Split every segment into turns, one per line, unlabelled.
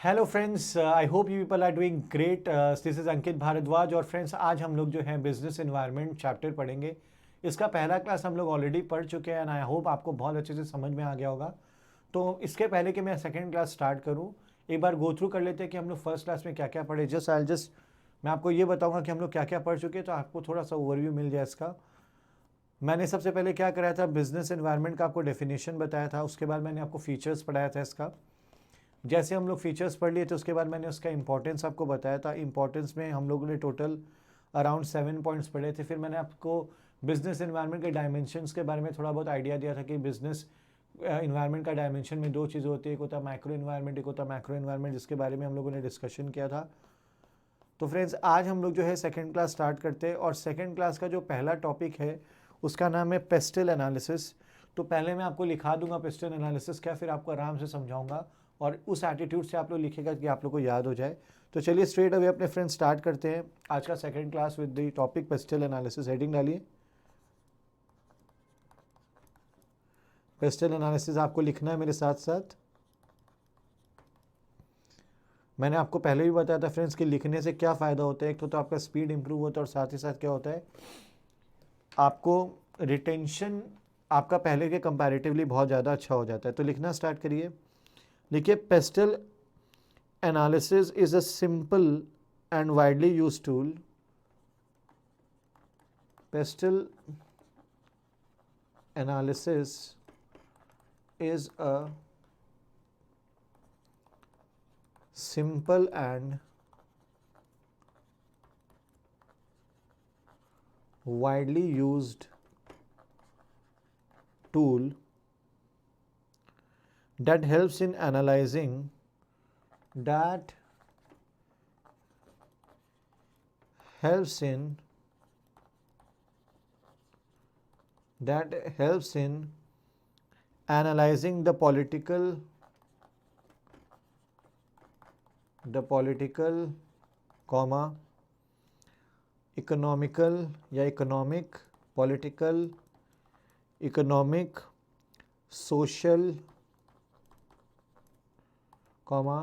Hello friends, I hope you people are doing great. This is Ankit Bhardwaj. और friends, आज हम लोग जो है बिजनेस एनवायरनमेंट चैप्टर पढ़ेंगे। इसका पहला क्लास हम लोग ऑलरेडी पढ़ चुके हैं एंड आई होप आपको बहुत अच्छे से समझ में आ गया होगा। तो इसके पहले कि मैं सेकंड क्लास स्टार्ट करूं, एक बार गो थ्रू कर लेते हैं कि हम लोग फर्स्ट क्लास में क्या क्या पढ़े। जस्ट मैं आपको ये बताऊंगा कि हम लोग क्या क्या पढ़ चुके हैं, तो आपको थोड़ा सा ओवरव्यू मिल जाए इसका। मैंने सबसे पहले क्या कराया था, बिजनेस एनवायरनमेंट का आपको डेफिनेशन बताया था। उसके बाद मैंने आपको फीचर्स पढ़ाया था इसका। जैसे हम लोग फीचर्स पढ़ लिए तो उसके बाद मैंने उसका इंपॉर्टेंस आपको बताया था। इंपॉर्टेंस में हम लोगों ने टोटल अराउंड 7 पॉइंट्स पढ़े थे। फिर मैंने आपको बिजनेस इन्वायरमेंट के डायमेंशंस के बारे में थोड़ा बहुत आइडिया दिया था कि बिजनेस इन्वायरमेंट का डायमेंशन में दो चीज़ें होती है, एक होता है माइक्रो इन्वायरमेंट, एक होता है मैक्रो इन्वायरमेंट, जिसके बारे में हम लोगों ने डिस्कशन किया था। तो फ्रेंड्स, आज हम लोग जो है सेकेंड क्लास स्टार्ट करते हैं और सेकेंड क्लास का जो पहला टॉपिक है उसका नाम है पेस्टल एनालिसिस। तो पहले मैं आपको लिखा दूंगा पेस्टल एनालिसिस क्या, फिर आपको आराम से समझाऊंगा और उस एटीट्यूड से आप लोग लिखेगा कि आप लोग को याद हो जाए। तो चलिए स्ट्रेट अवे अपने फ्रेंड्स स्टार्ट करते हैं आज का second class with the topic pastel analysis. Heading डालिए, पेस्टल एनालिसिस आपको लिखना है मेरे साथ साथ। मैंने आपको पहले भी बताया था फ्रेंड्स कि लिखने से क्या फ़ायदा होता है। एक तो आपका स्पीड इंप्रूव होता है और साथ ही साथ क्या होता है, आपको रिटेंशन आपका पहले के कंपैरेटिवली बहुत ज़्यादा अच्छा हो जाता है। तो लिखना स्टार्ट करिए। देखिए, pastel analysis is a simple and widely use tool. Pastel analysis is a simple and widely used tool that helps in analyzing that helps in analyzing the political comma economical या economic political economic social comma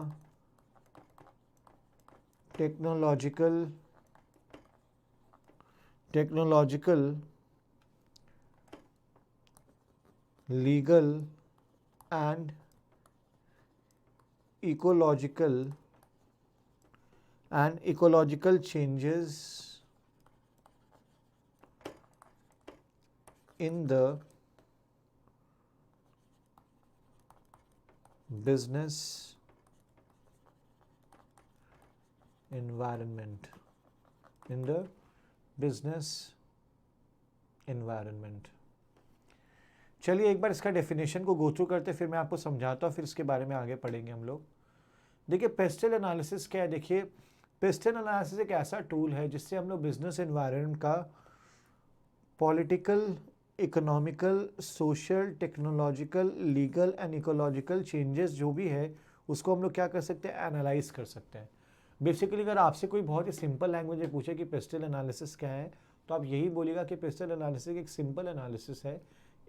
technological legal and ecological changes in the business environment. चलिए एक बार इसका definition को go through करते, फिर मैं आपको समझाता हूँ, फिर इसके बारे में आगे पढ़ेंगे हम लोग। देखिए, पेस्टल एनालिसिस क्या है। देखिए, पेस्टल एनालिसिस एक ऐसा टूल है जिससे हम लोग बिजनेस एनवायरनमेंट का political, economical, social, technological, legal and ecological changes जो भी है उसको हम लोग क्या कर सकते हैं, एनालाइज कर सकते हैं। बेसिकली अगर आपसे कोई बहुत ही सिंपल लैंग्वेज में पूछे कि पेस्टल एनालिसिस क्या है, तो आप यही बोलेगा कि पेस्टल एनालिसिस एक सिंपल एनालिसिस है,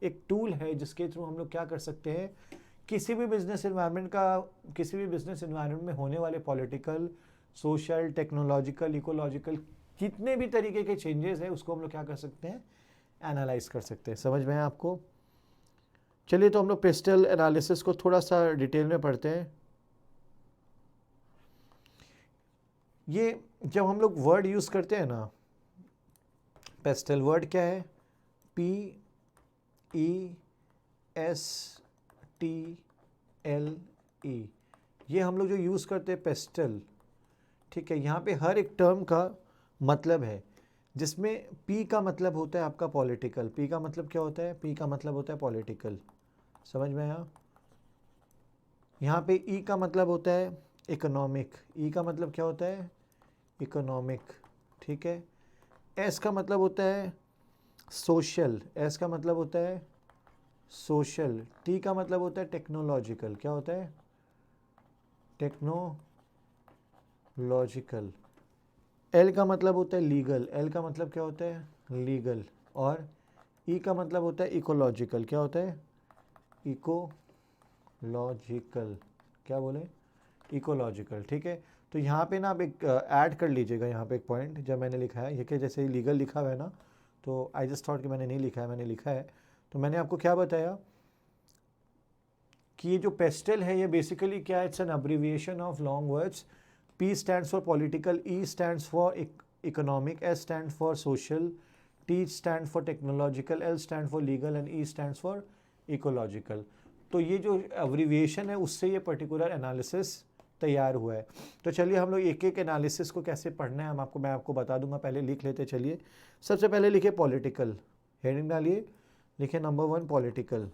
एक टूल है जिसके थ्रू हम लोग क्या कर सकते हैं, किसी भी बिजनेस एनवायरनमेंट में होने वाले पॉलिटिकल, सोशल, टेक्नोलॉजिकल, इकोलॉजिकल जितने भी तरीके के चेंजेस है उसको हम लोग क्या कर सकते हैं, एनालाइज कर सकते हैं। समझ में है आपको? चलिए तो हम लोग पेस्टल एनालिसिस को थोड़ा सा डिटेल में पढ़ते हैं। ये जब हम लोग वर्ड यूज़ करते हैं ना, पेस्टल वर्ड क्या है, PESTLE, ये हम लोग जो यूज़ करते हैं पेस्टल, ठीक है। यहाँ पे हर एक टर्म का मतलब है, जिसमें P का मतलब होता है आपका पॉलिटिकल। P का मतलब क्या होता है? P का मतलब होता है पॉलिटिकल। समझ में आया? यहाँ पे E का मतलब होता है इकोनॉमिक। E का मतलब क्या होता है? इकोनॉमिक, ठीक है। S का मतलब होता है सोशल। S का मतलब होता है सोशल। T का मतलब होता है टेक्नोलॉजिकल। क्या होता है? टेक्नोलॉजिकल। L का मतलब होता है लीगल। L का मतलब क्या होता है? लीगल। और E का मतलब होता है इकोलॉजिकल। क्या होता है? इकोलॉजिकल। क्या बोले? इकोलॉजिकल, ठीक है। तो यहाँ पे ना आप एक ऐड कर लीजिएगा यहाँ पे एक पॉइंट जब मैंने लिखा है, ये कि जैसे लीगल लिखा हुआ है ना, तो आई जस्ट थॉट कि मैंने नहीं लिखा है, मैंने लिखा है। तो मैंने आपको क्या बताया कि ये जो पेस्टल है ये बेसिकली क्या है, it's an abbreviation of long words. P stands for political, E stands for economic, S stands for social, T stands for technological, L stands for legal and E stands for ecological। तो ये जो abbreviation है उससे ये particular analysis तैयार हुआ है। तो चलिए हम लोग एक एक एनालिसिस को कैसे पढ़ना है मैं आपको बता दूंगा। पहले लिख लेते चलिए। सबसे पहले लिखिए पॉलिटिकल, हेडिंग डालिए, लिखिए नंबर 1 पॉलिटिकल।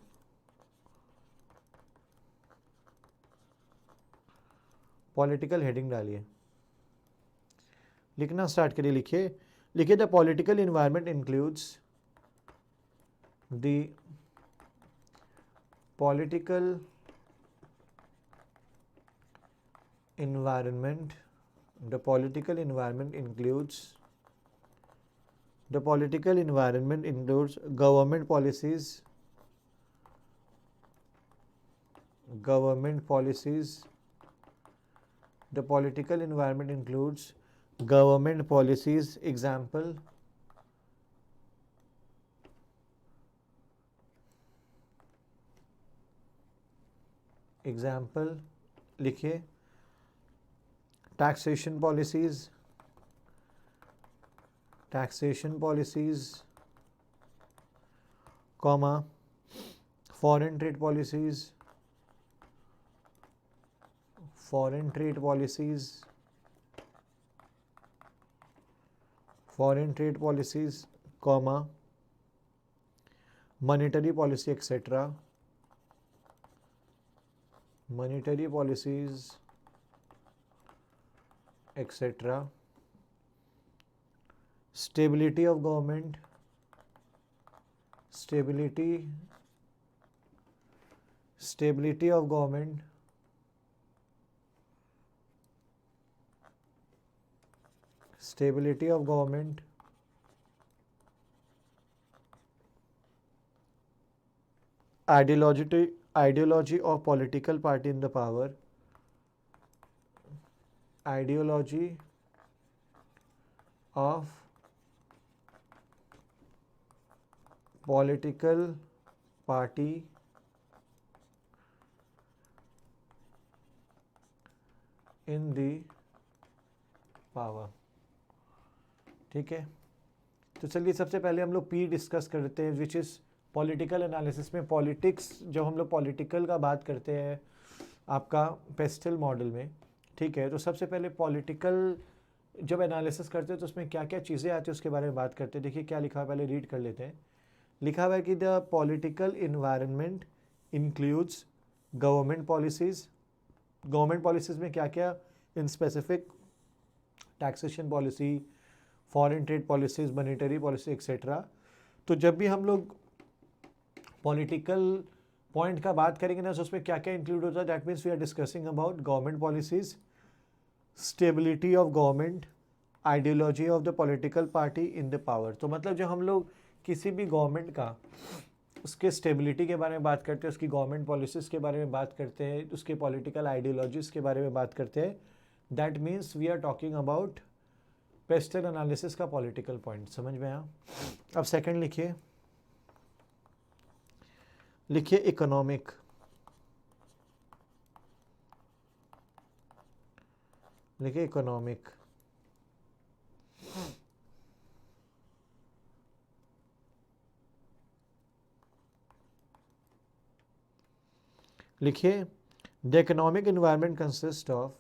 पॉलिटिकल हेडिंग डालिए, लिखना स्टार्ट करिए। लिखिए the political environment includes the political environment the political environment includes government policies the political environment includes government policies, example लिखिए taxation policies, comma foreign trade policies, comma monetary policy, etc. monetary policies, etc. Stability of government, stability of government, ideology of political party in the power, ideology of political party in the power, ठीक है। तो चलिए सबसे पहले हम लोग P discuss करते हैं, विच इज़ पॉलिटिकल एनालिसिस में पॉलिटिक्स। जब हम लोग पॉलिटिकल का बात करते हैं आपका पेस्टल मॉडल में, ठीक है, तो सबसे पहले पॉलिटिकल जब एनालिसिस करते हैं तो उसमें क्या क्या चीज़ें आती हैं उसके बारे में बात करते हैं। देखिए क्या लिखा है, पहले रीड कर लेते हैं। लिखा हुआ है कि the political environment includes government policies. Government policies में क्या क्या, in specific taxation policy, foreign trade policies, monetary policy, etcetera. तो जब भी हम लोग पॉलिटिकल पॉइंट का बात करेंगे ना, तो उसमें क्या क्या इंक्लूड होता है, that means we are discussing about government policies, stability of government, ideology of the political party in the power. तो मतलब जब हम लोग किसी भी गवर्नमेंट का उसके स्टेबिलिटी के बारे में बात करते हैं, उसकी गवर्नमेंट पॉलिसीज़ के बारे में बात करते हैं, उसके पॉलिटिकल आइडियोलॉजीज़ के बारे में बात करते हैं, that means we are talking about PESTLE analysis का पॉलिटिकल पॉइंट। समझ में आया? अब सेकंड लिखिए इकोनॉमिक। लिखिए इकोनॉमिक। लिखिए the economic environment consist of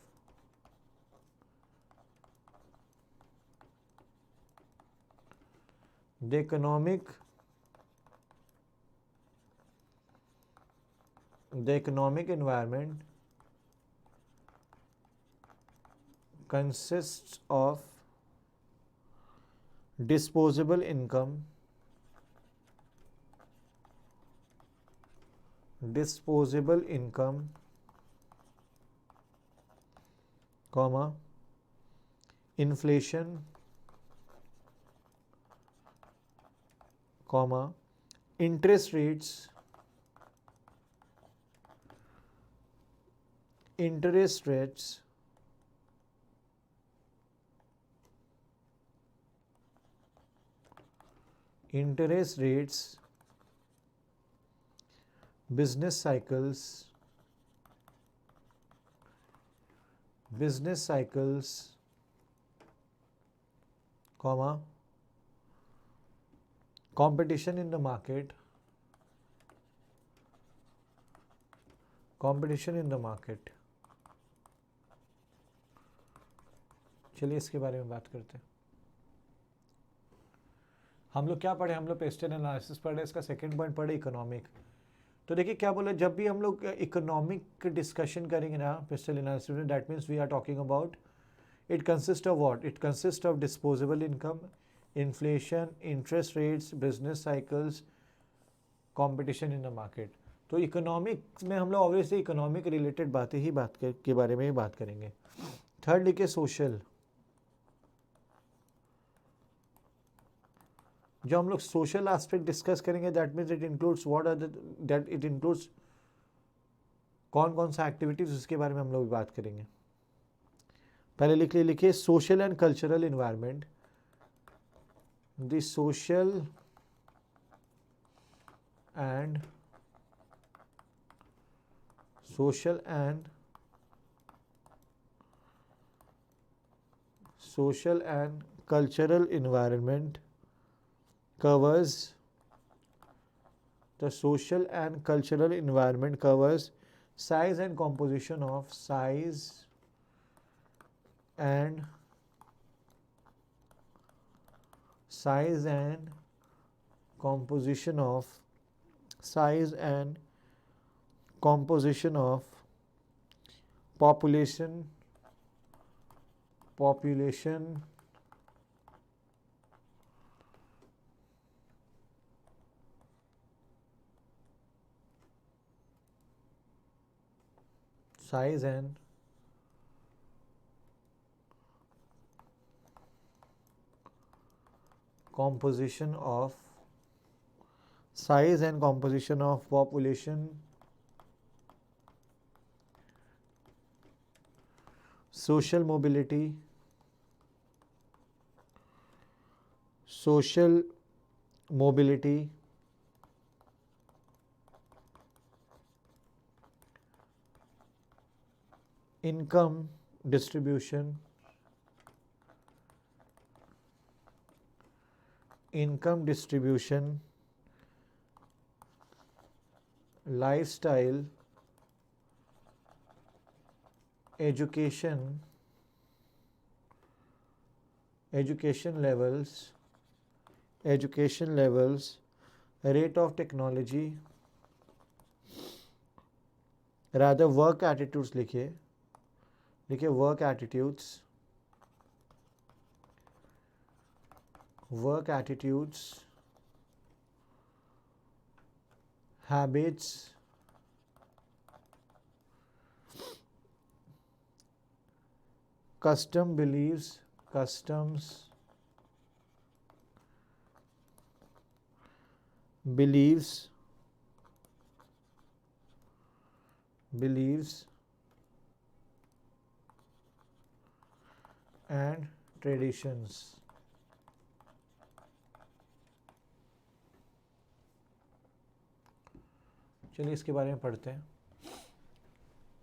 the economic environment consists of disposable income, comma inflation, comma interest rates, interest rates business cycles comma competition in the market चलिए इसके बारे में बात करते हैं। हम लोग क्या पढ़े, हम लोग पेस्टल एनालिसिस पढ़े, इसका सेकंड पॉइंट पढ़े इकोनॉमिक। तो देखिए क्या बोला, जब भी हम लोग इकोनॉमिक डिस्कशन करेंगे ना पेस्टल एनालिसिस में, that means we are talking about it consist of what, it consist of disposable income, inflation, interest rates, business cycles, competition in the market. तो इकोनॉमिक्स में हम लोग ऑब्वियसली इकोनॉमिक रिलेटेड बातें ही के बारे में ही बात करेंगे। थर्ड लिखिए सोशल। जो हम लोग सोशल एस्पेक्ट डिस्कस करेंगे that means it includes what are that it includes कौन कौन सा एक्टिविटीज, उसके बारे में हम लोग बात करेंगे। पहले लिखिए social and cultural environment. The social and cultural environment covers the social and cultural environment covers size and composition of size and composition of population size and composition of population, social mobility, income distribution, lifestyle, education levels, rate of technology, rather work attitudes लिखिए work attitudes, habits, customs, beliefs and traditions। चलिए इसके बारे में पढ़ते हैं।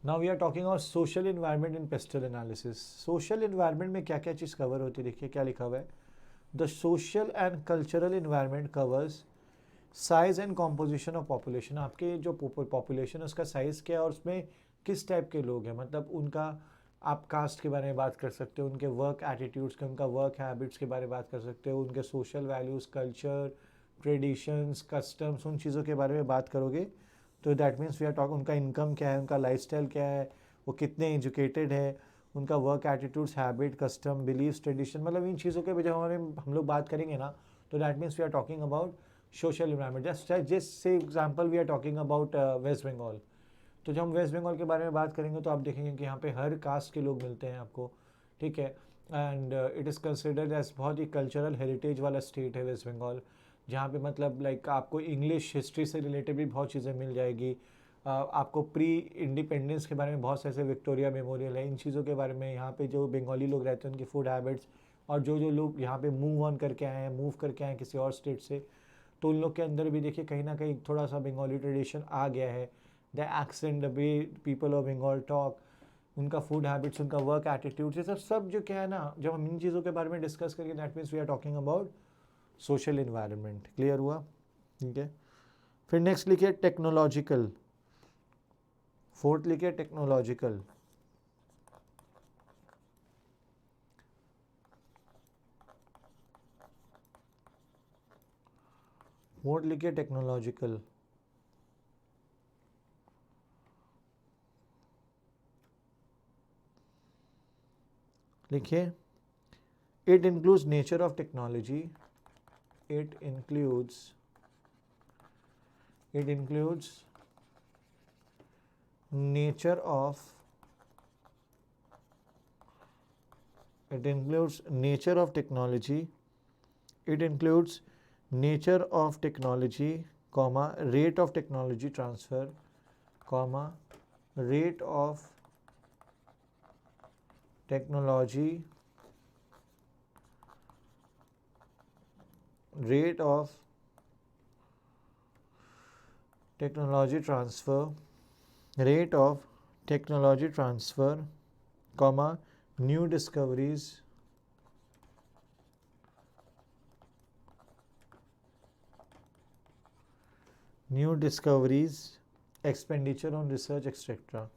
Now we are talking about social environment in PESTLE analysis. Social environment में क्या क्या चीज़ कवर होती है, देखिए क्या लिखा हुआ है। The social and cultural environment covers size and composition of population. आपके जो पॉपुलेशन है उसका साइज़ क्या है और उसमें किस टाइप के लोग हैं, मतलब उनका आप कास्ट के बारे में बात कर सकते हो, उनके वर्क एटीट्यूड्स के, उनका वर्क हैबिट्स के बारे में बात कर सकते हो, उनके social values, culture, traditions, customs, उन चीज़ों के बारे में बात करोगे। तो that means we are talk, उनका इनकम क्या है, उनका लाइफस्टाइल क्या है, वो कितने एजुकेटेड है, उनका work attitudes, habit, custom, beliefs, tradition, मतलब इन चीज़ों के जब हम लोग बात करेंगे ना, तो that means we are talking about social environment. Just से example we are talking about West Bengal. तो जब हम वेस्ट बंगाल के बारे में बात करेंगे तो आप देखेंगे कि यहाँ पे हर कास्ट के लोग मिलते हैं आपको, ठीक है। And it is considered as बहुत ही कल्चरल हेरिटेज वाला स्टेट है वेस्ट बंगाल, जहाँ पे मतलब लाइक आपको इंग्लिश हिस्ट्री से रिलेटेड भी बहुत चीज़ें मिल जाएगी, आपको प्री इंडिपेंडेंस के बारे में बहुत से ऐसे विक्टोरिया मेमोरियल है, इन चीज़ों के बारे में, यहाँ पे जो बंगाली लोग रहते हैं उनकी फूड हैबिट्स, और जो जो लोग यहाँ पे मूव ऑन करके आए हैं, मूव करके आए हैं किसी और स्टेट से, तो उन लोग के अंदर भी देखिए कहीं ना कहीं थोड़ा सा बंगाली ट्रेडिशन आ गया है। The accent, the way people of Bengal talk, उनका फूड हैबिट्स, उनका वर्क एटीट्यूड, ये सब सब जो क्या है ना, जब हम इन चीज़ों के बारे में डिस्कस करेंगे, that means we are talking about social environment. Clear हुआ? ठीक है। फिर नेक्स्ट लिखिए टेक्नोलॉजिकल, फोर्थ लिखिए टेक्नोलॉजिकल। फोर्थ लिखिए टेक्नोलॉजिकल। लिखिए it includes nature of technology, it includes nature of technology, it includes nature of technology, comma, rate of technology transfer, comma, rate of technology transfer, rate of technology transfer, comma, new discoveries, expenditure on research, etc.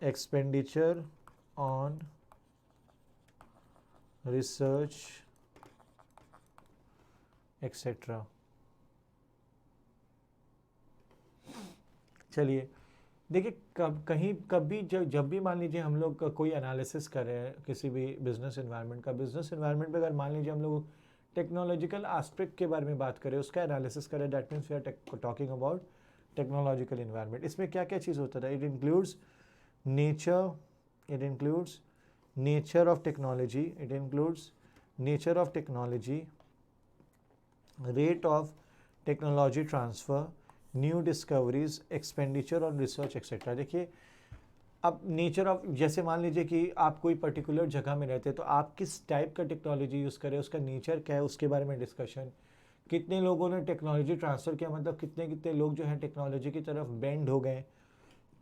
Expenditure on research, etc. चलिए देखिए, कभी जब भी मान लीजिए हम लोग कोई एनालिसिस कर रहे हैं किसी भी बिजनेस एनवायरनमेंट का, बिजनेस एनवायरनमेंट पे अगर मान लीजिए हम लोग टेक्नोलॉजिकल एस्पेक्ट के बारे में बात करें, उसका एनालिसिस करें, that means we are talking about technological environment. इसमें क्या क्या चीज़ होता है? It includes nature of technology, it includes nature of technology, rate of technology transfer, new discoveries, expenditure on research, etcetera. देखिए अब नेचर ऑफ, जैसे मान लीजिए कि आप कोई पर्टिकुलर जगह में रहते हैं, तो आप किस टाइप का टेक्नोलॉजी यूज़ करें, उसका नेचर क्या है, उसके बारे में डिस्कशन। कितने लोगों ने टेक्नोलॉजी ट्रांसफ़र किया, मतलब कितने कितने लोग जो हैं टेक्नोलॉजी की तरफ बेंड हो गए,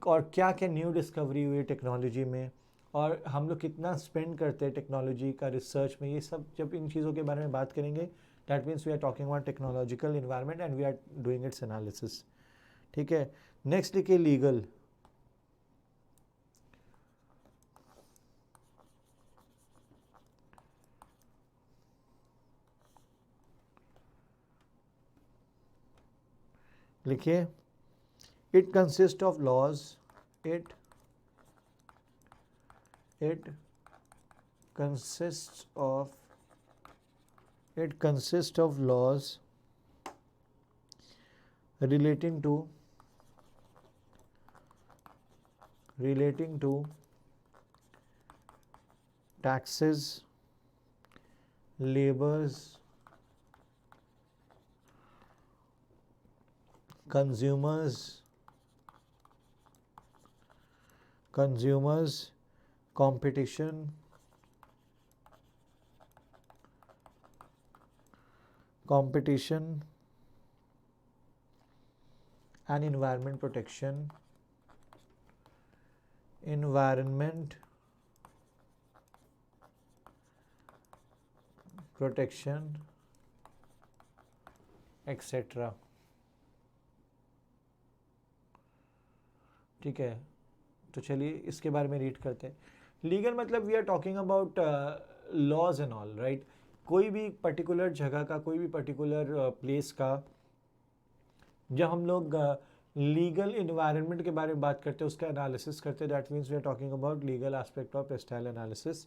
और क्या क्या न्यू डिस्कवरी हुई टेक्नोलॉजी में, और हम लोग कितना स्पेंड करते हैं टेक्नोलॉजी का रिसर्च में। ये सब जब इन चीज़ों के बारे में बात करेंगे, that means we are talking about technological environment and we are doing its analysis. ठीक है। नेक्स्ट लिखिए लीगल। लिखिए it consist of laws, it consists of laws relating to taxes, labors, consumers, competition, and environment protection, etc. ठीक है, तो चलिए इसके बारे में रीड करते हैं। लीगल मतलब we are talking about laws and all, right. कोई भी पर्टिकुलर जगह का, कोई भी पर्टिकुलर प्लेस का, जब हम लोग लीगल इन्वायरमेंट के बारे में बात करते हैं, उसका एनालिसिस करते हैं, that means we are talking about legal aspect of पेस्टाइल analysis.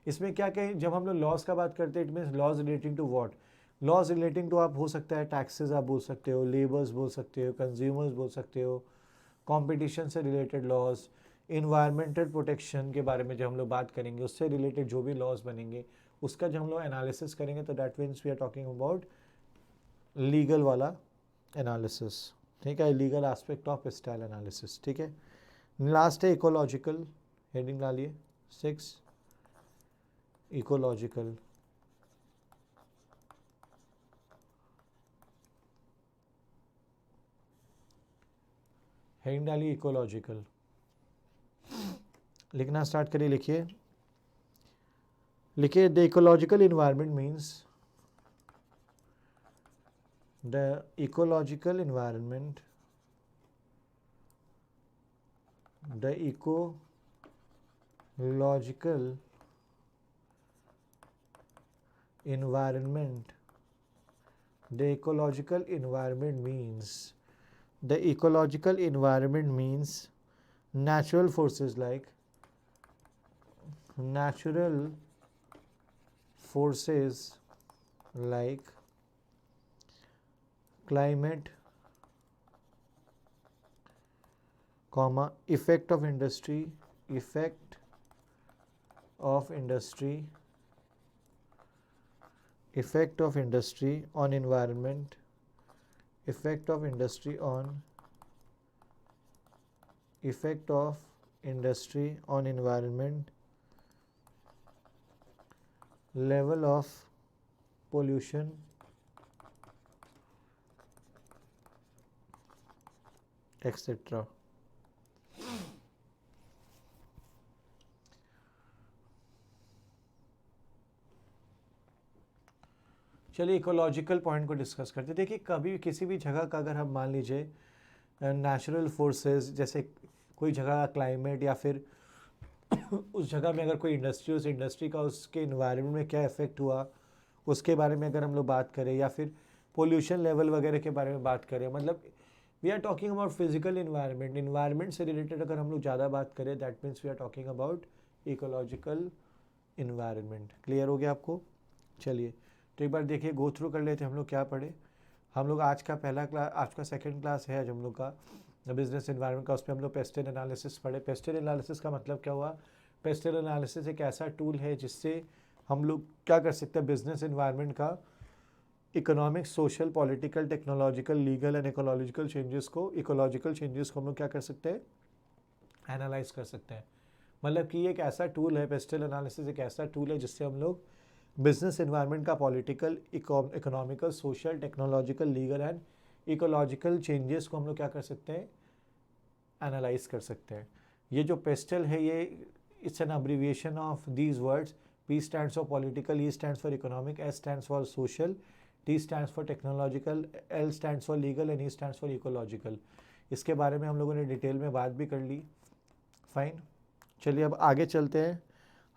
इसमें क्या क्या, जब हम लोग लॉज का बात करते हैं, it means laws relating to what, laws relating to आप हो सकता है टैक्सेस आप बोल सकते हो, लेबर्स बोल सकते हो, कंज्यूमर्स बोल सकते हो, कंपटीशन से रिलेटेड लॉज, इन्वायरमेंटल प्रोटेक्शन के बारे में जब हम लोग बात करेंगे, उससे रिलेटेड जो भी लॉज बनेंगे, उसका जब हम लोग एनालिसिस करेंगे, तो that means we are talking about legal वाला एनालिसिस। ठीक है, लीगल एस्पेक्ट ऑफ पेस्टाइल एनालिसिस। ठीक है, लास्ट है इकोलॉजिकल, हेडिंग डालिए 6 इकोलॉजिकल। हेडिंग डालिए इकोलॉजिकल, लिखना स्टार्ट करिए। लिखिए लिखिए the ecological environment means the ecological environment the ecological environment the ecological environment means the ecological environment means natural forces like climate, effect of industry on environment, effect of industry on environment, level of pollution, etc. चलिए ecological point को discuss करते हैं। देखिए कभी किसी भी जगह का अगर हम मान लीजिए नेचुरल फोर्सेस, जैसे कोई जगह का क्लाइमेट या फिर उस जगह में अगर कोई इंडस्ट्री, उस इंडस्ट्री का उसके इन्वायरमेंट में क्या इफेक्ट हुआ उसके बारे में अगर हम लोग बात करें, या फिर पोल्यूशन लेवल वगैरह के बारे में बात करें, मतलब we are talking about physical environment से रिलेटेड अगर हम लोग ज़्यादा बात करें, that means we are talking about ecological environment. Clear हो गया आपको? चलिए तो एक बार देखिए, गो थ्रू कर लेते हैं हम लोग क्या पढ़े। हम लोग आज का सेकंड क्लास है आज हम लोग का बिजनेस एनवायरनमेंट का, उस पर हम लोग पेस्टल एनालिसिस पढ़े। पेस्टल एनालिसिस का मतलब क्या हुआ? पेस्टल एनालिसिस एक ऐसा टूल है जिससे हम लोग क्या कर सकते हैं, बिजनेस एनवायरनमेंट का economic, social, political, technological, legal and ecological changes को हम लोग क्या कर सकते हैं, एनालाइज कर सकते हैं। मतलब कि एक ऐसा टूल है, पेस्टल एनालिसिस एक ऐसा टूल है जिससे हम लोग बिजनेस एनवायरनमेंट का political, economical, social, technological, legal and ecological changes को हम लोग क्या कर सकते हैं, एनालाइज कर सकते हैं। ये जो पेस्टल है ये it's an abbreviation of these words. P stands for political, E stands for economic, S stands for social, T stands for technological, L stands for legal and E stands for ecological। इसके बारे में हम लोगों ने detail में बात भी कर ली। फाइन, चलिए अब आगे चलते हैं।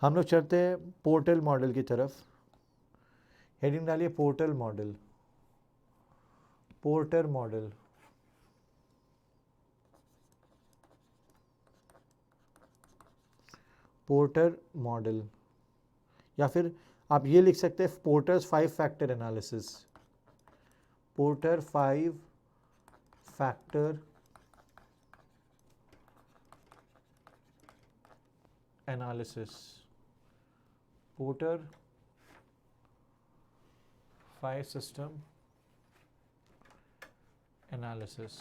हम लोग चलते हैं पोर्टल मॉडल की तरफ। हेडिंग डालिए portal model. Porter model, porter model, या फिर आप ये लिख सकते हैं porters 5 factor analysis. Porter 5 factor analysis. Porter 5 system analysis.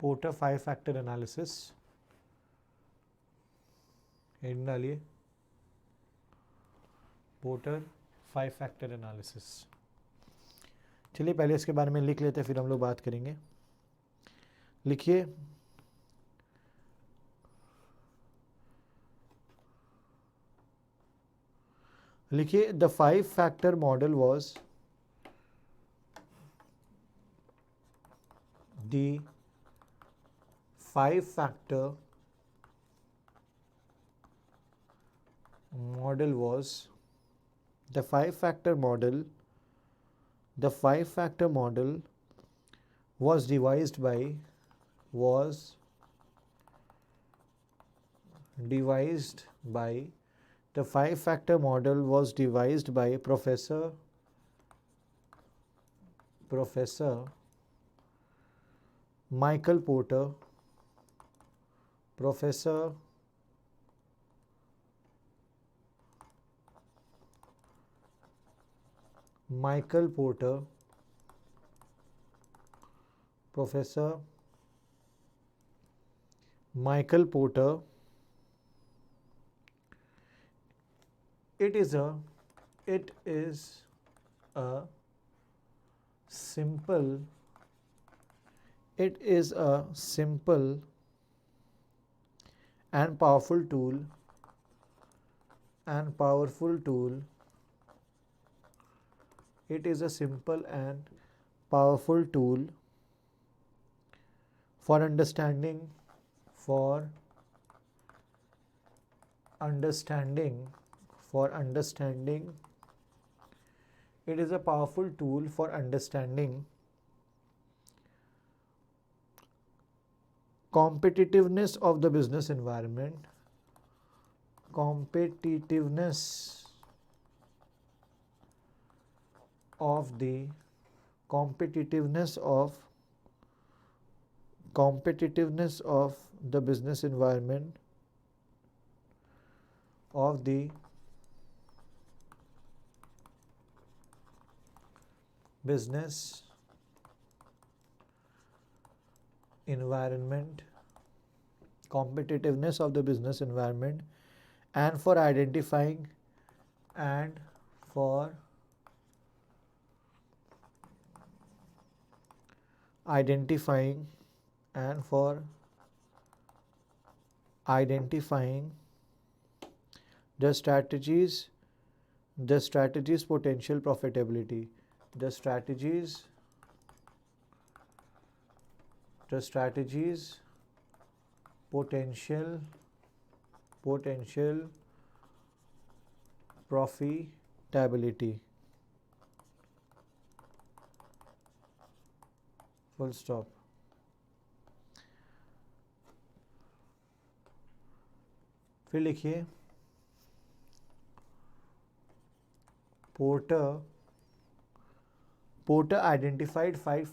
Porter 5 factor analysis, heading डालिए पोर्टर 5 फैक्टर एनालिसिस। चलिए पहले इसके बारे में लिख लेते हैं, फिर हम लोग बात करेंगे। लिखिए लिखिए the 5 factor model was the 5 factor model was the 5 factor model The five factor model was devised by was devised by the five factor model was devised by Professor Michael Porter. Professor Michael Porter. Professor Michael Porter. It is a simple and powerful tool It is a simple and powerful tool for understanding it is a powerful tool for understanding competitiveness of the business environment, competitiveness of the business environment of the business environment, competitiveness of the business environment, and for identifying the strategies potential profitability, the strategies potential profitability. Full stop. फिर लिखिए Porter identified five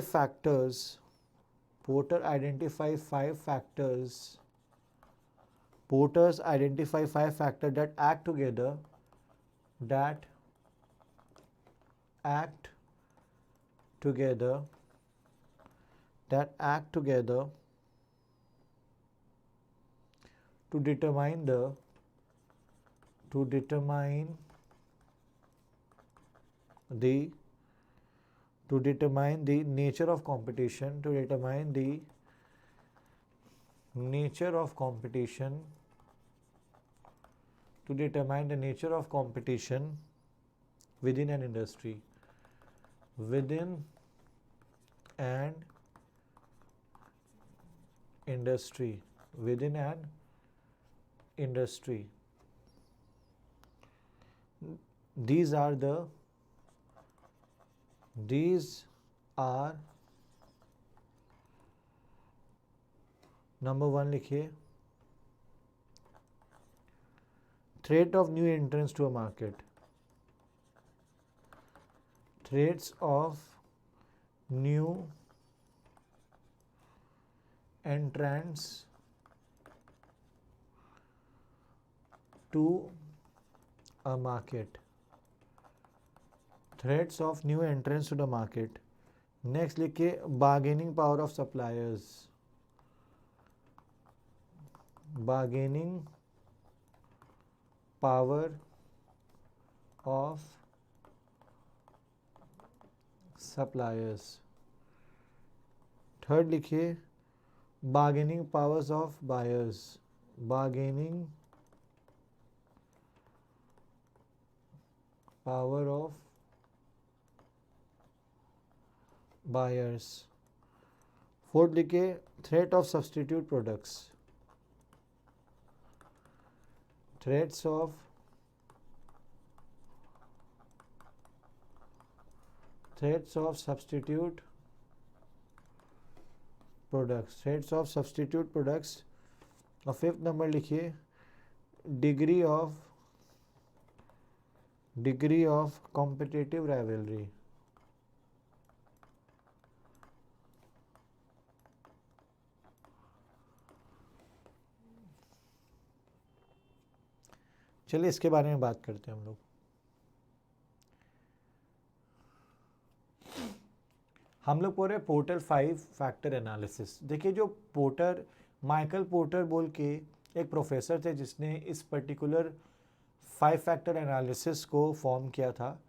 factors. Porter identified five factors. Porters identify five factors that act together to determine the nature of competition, within an industry. These are number one लिखिए threat of new entrants to a market. Threats of new entrants to a market. Threats of new entrants to the market. Next लिखिए bargaining power of suppliers. Bargaining power of suppliers. Third लिखिए bargaining powers of buyers, bargaining power of buyers. Fourth लिखे threat of substitute products, threats of substitute products, threats of substitute products. और fifth number लिखिए degree of competitive rivalry, चलिए इसके बारे में बात करते हैं हम लोग। पूरे पोर्टर 5 फैक्टर एनालिसिस। देखिए जो माइकल पोर्टर बोल के एक प्रोफेसर थे जिसने इस पर्टिकुलर 5 फैक्टर एनालिसिस को फॉर्म किया था।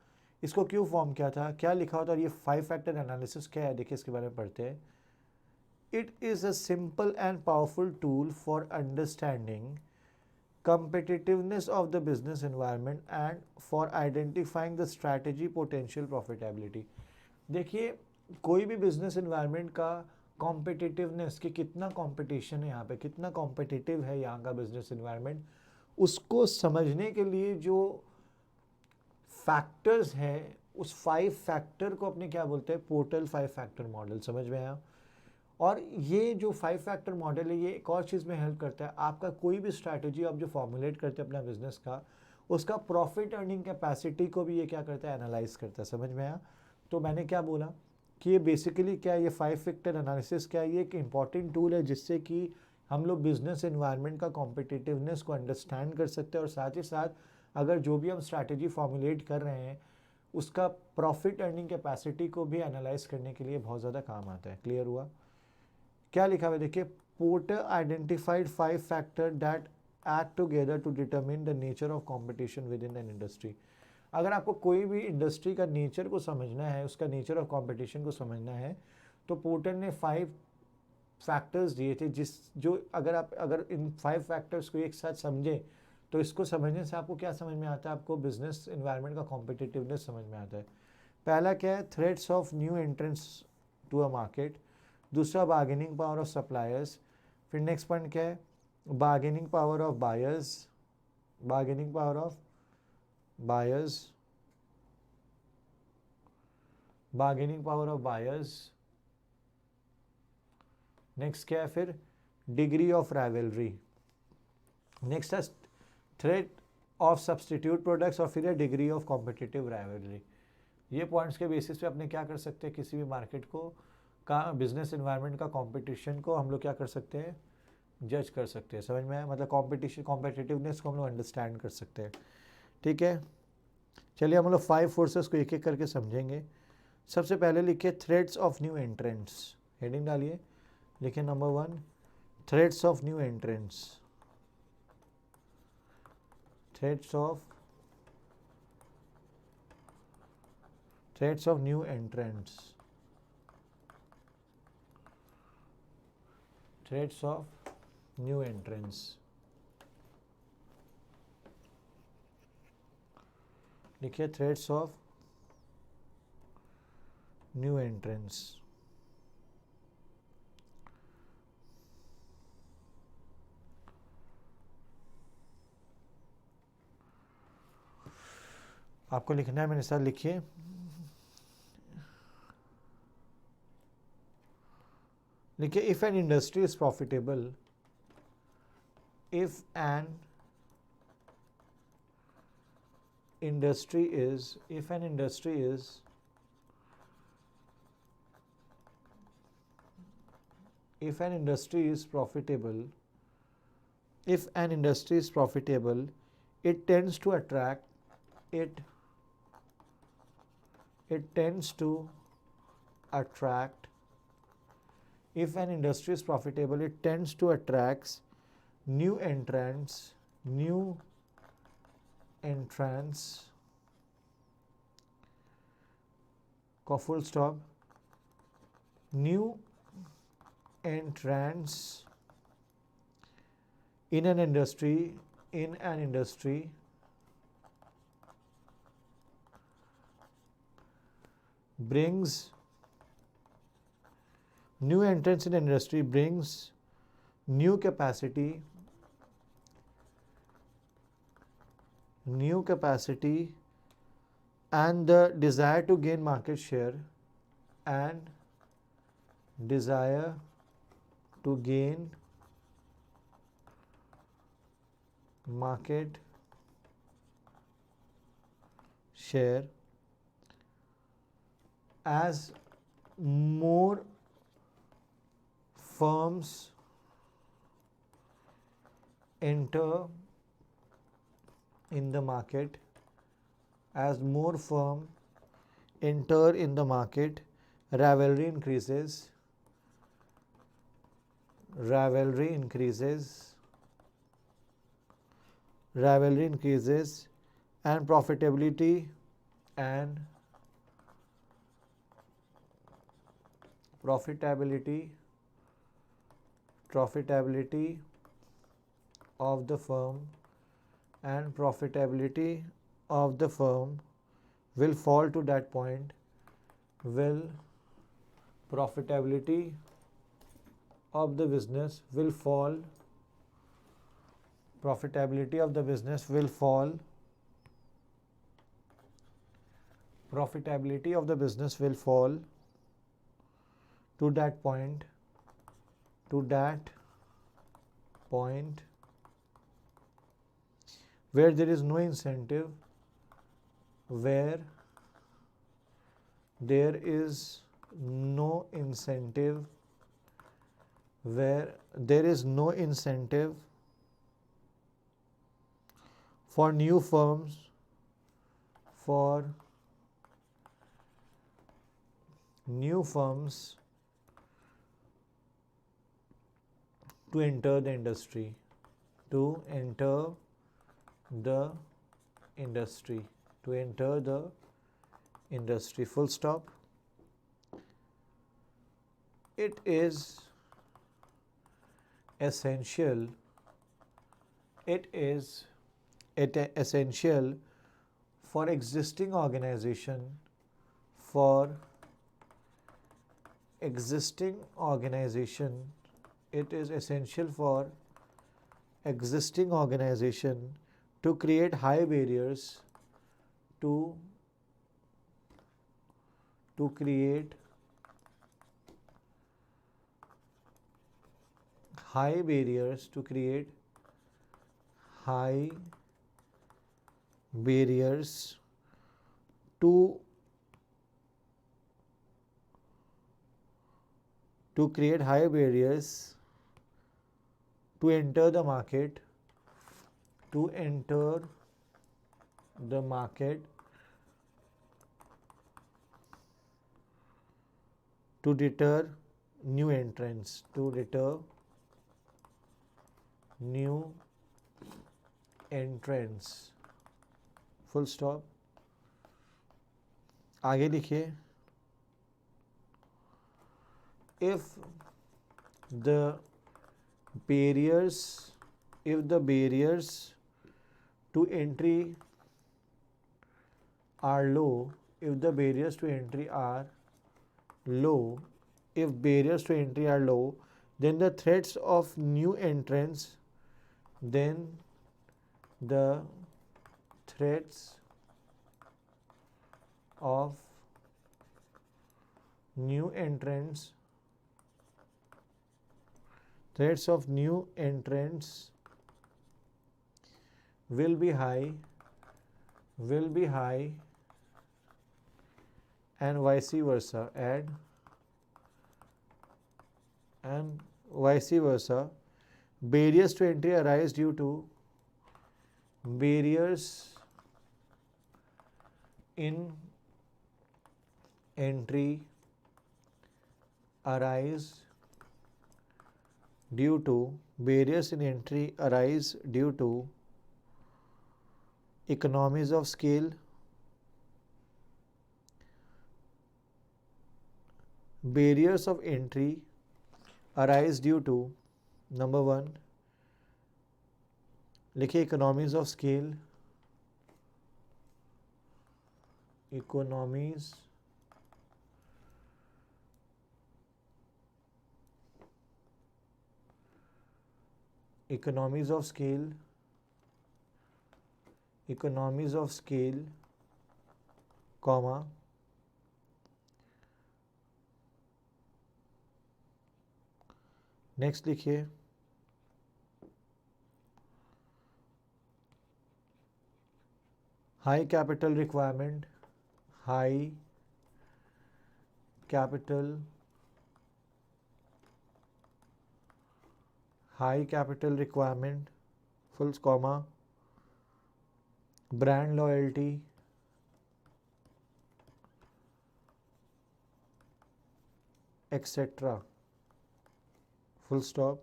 इसको क्यों फॉर्म किया था, क्या लिखा होता है, और ये 5 फैक्टर एनालिसिस क्या है, देखिए इसके बारे में पढ़ते हैं। It is a simple and powerful tool for understanding competitiveness of the business environment and for identifying the strategy potential profitability। देखिए कोई भी बिजनेस एनवायरनमेंट का कॉम्पिटिटिवनेस कि कितना कंपटीशन है यहाँ पे, कितना कॉम्पिटिटिव है यहाँ का बिजनेस एनवायरनमेंट, उसको समझने के लिए जो फैक्टर्स हैं उस 5 फैक्टर को अपने क्या बोलते हैं, पोर्टर 5 फैक्टर मॉडल। समझ में आया। और ये जो 5 फैक्टर मॉडल है ये एक और चीज़ में हेल्प करता है, आपका कोई भी स्ट्रैटेजी आप जो फॉर्मुलेट करते हैं अपना बिजनेस का, उसका प्रॉफिट अर्निंग कैपेसिटी को भी ये क्या करता है, एनालाइज करता है। समझ में आया। तो मैंने क्या बोला कि ये बेसिकली क्या है, ये 5 फैक्टर एनालिसिस क्या है, ये एक इंपॉर्टेंट टूल है जिससे कि हम लोग बिजनेस एनवायरनमेंट का कॉम्पिटिटिवनेस को अंडरस्टैंड कर सकते हैं, और साथ ही साथ अगर जो भी हम स्ट्रैटेजी फॉर्मुलेट कर रहे हैं उसका प्रॉफिट अर्निंग कैपेसिटी को भी एनालाइज करने के लिए बहुत ज़्यादा काम आता है। क्लियर हुआ। क्या लिखा हुआ देखिए, Porter identified 5 factor that act together to determine the nature of competition within an industry. अगर आपको कोई भी इंडस्ट्री का नेचर को समझना है, उसका नेचर ऑफ कंपटीशन को समझना है, तो पोर्टर ने 5 फैक्टर्स दिए थे अगर इन 5 फैक्टर्स को एक साथ समझे तो इसको समझने से आपको क्या समझ में आता है, आपको बिजनेस एनवायरनमेंट का कॉम्पिटिटिवनेस समझ में आता है। पहला क्या है, threats of new entrants to a market. दूसरा बार्गेनिंग पावर ऑफ सप्लायर्स। फिर नेक्स्ट पॉइंट क्या है, bargaining power of buyers, bargaining power of buyers, bargaining power of buyers. Next क्या है फिर, डिग्री ऑफ राइवलरी। नेक्स्ट है थ्रेट ऑफ सब्सटीट्यूट प्रोडक्ट्स, और फिर है डिग्री ऑफ कॉम्पिटिटिव राइवलरी। ये पॉइंट्स के बेसिस पे अपने क्या कर सकते हैं, किसी भी मार्केट को का बिजनेस एनवायरनमेंट का कंपटीशन को हम लोग क्या कर सकते हैं, जज कर सकते हैं। समझ में आया, मतलब कंपटीशन कॉम्पिटिटिवनेस को हम लोग अंडरस्टैंड कर सकते हैं। ठीक है, चलिए हम लोग 5 फोर्सेस को एक एक करके समझेंगे। सबसे पहले लिखिए threats of new entrants, heading डालिए, लिखिए number 1 threats of new entrants, threats of new entrants, threats of new entrants. लिखिए थ्रेट्स ऑफ न्यू एंट्रेंट्स। आपको लिखना है, मेरे साथ लिखिए, देखिए if an industry is profitable, if an industry is profitable, it tends to attract if an industry is profitable, it tends to attract new entrants का full stop, new entrance in an industry brings new entrance in industry brings new capacity and the desire to gain market share and desire to gain market share as more firms enter in the market, as more firms enter in the market, rivalry increases, and profitability of the firm will fall to that point. Profitability of the business will fall to that point where there is no incentive for new firms to enter the industry. Full stop. It is essential for existing organization to create high barriers to create high barriers to enter the market to deter new entrants full stop. आगे लिखिए. If the barriers to entry are low, then the threats of new entrants will be high and vice versa. Barriers to entry arise due to economies of scale, barriers of entry arise due to number 1 लिखिए economies of scale, economies economies of scale, economies of scale, comma, next लिखिए high capital requirement, high capital, high capital requirement, full comma, brand loyalty, etcetera, full stop.